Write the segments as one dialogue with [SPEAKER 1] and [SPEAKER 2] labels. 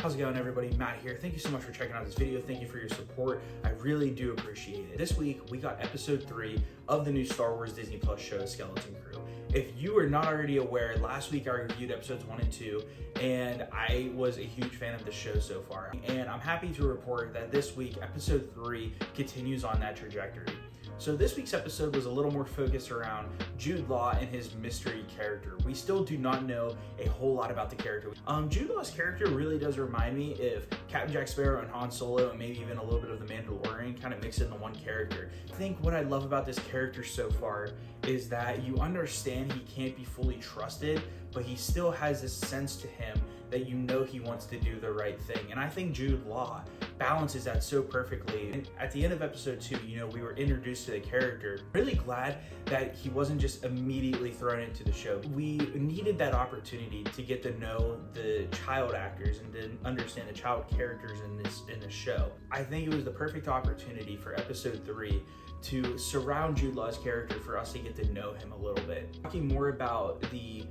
[SPEAKER 1] How's it going, everybody? Matt here. Thank you so much for checking out this video. Thank you for your support. I really do appreciate it. This week, we got episode 3 of the new Star Wars Disney Plus show, Skeleton Crew. If you are not already aware, last week I reviewed episodes 1 and 2, and I was a huge fan of the show so far. And I'm happy to report that this week, episode 3 continues on that trajectory. So this week's episode was a little more focused around Jude Law and his mystery character. We still do not know a whole lot about the character. Jude Law's character really does remind me of Captain Jack Sparrow and Han Solo, and maybe even a little bit of the Mandalorian, kind of mixed into one character. I think what I love about this character so far is that you understand he can't be fully trusted, but he still has this sense to him that you know he wants to do the right thing. And I think Jude Law balances that so perfectly. And at the end of episode 2, we were introduced to the character. Really glad that he wasn't just immediately thrown into the show. We needed that opportunity to get to know the child actors and to understand the child characters in the show. I think it was the perfect opportunity for episode 3 to surround Jude Law's character for us to get to know him a little bit. Talking more about the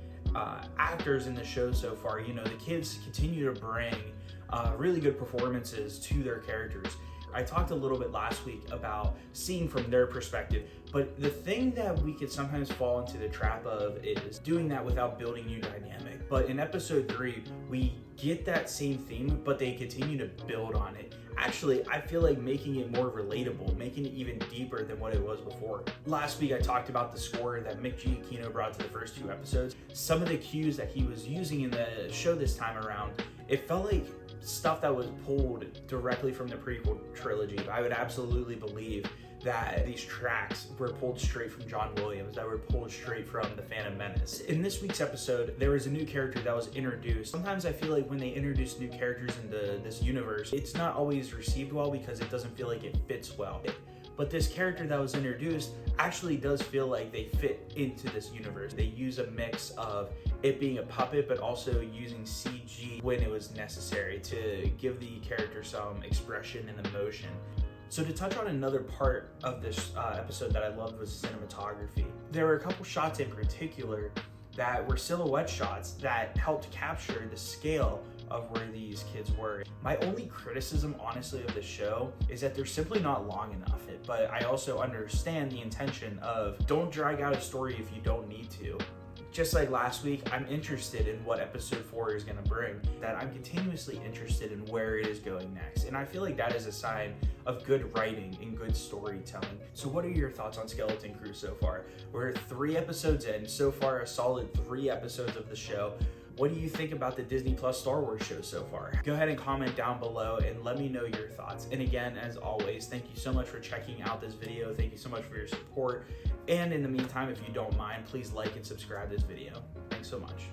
[SPEAKER 1] actors in the show so far, the kids continue to bring really good performances to their characters. I talked a little bit last week about seeing from their perspective, but the thing that we could sometimes fall into the trap of is doing that without building new dynamic. But in episode 3, we get that same theme, but they continue to build on it. Actually, I feel like making it more relatable, making it even deeper than what it was before. Last week, I talked about the score that Mick Giacchino brought to the first 2 episodes. Some of the cues that he was using in the show this time around, it felt like stuff that was pulled directly from the prequel trilogy. I would absolutely believe that these tracks were pulled straight from John Williams, that were pulled straight from The Phantom Menace. In this week's episode, there was a new character that was introduced. Sometimes I feel like when they introduce new characters into this universe, it's not always received well because it doesn't feel like it fits well. But this character that was introduced actually does feel like they fit into this universe. They use a mix of it being a puppet, but also using CG when it was necessary to give the character some expression and emotion. So to touch on another part of this episode that I loved was cinematography. There were a couple shots in particular that were silhouette shots that helped capture the scale of where these kids were. My only criticism, honestly, of the show is that they're simply not long enough. But I also understand the intention of don't drag out a story if you don't need to. Just like last week, I'm interested in what episode 4 is going to bring, that I'm continuously interested in where it is going next. And I feel like that is a sign of good writing and good storytelling. So what are your thoughts on Skeleton Crew so far? We're 3 episodes in, so far a solid 3 episodes of the show. What do you think about the Disney Plus Star Wars show so far? Go ahead and comment down below and let me know your thoughts. And again, as always, thank you so much for checking out this video. Thank you so much for your support. And in the meantime, if you don't mind, please like and subscribe this video. Thanks so much.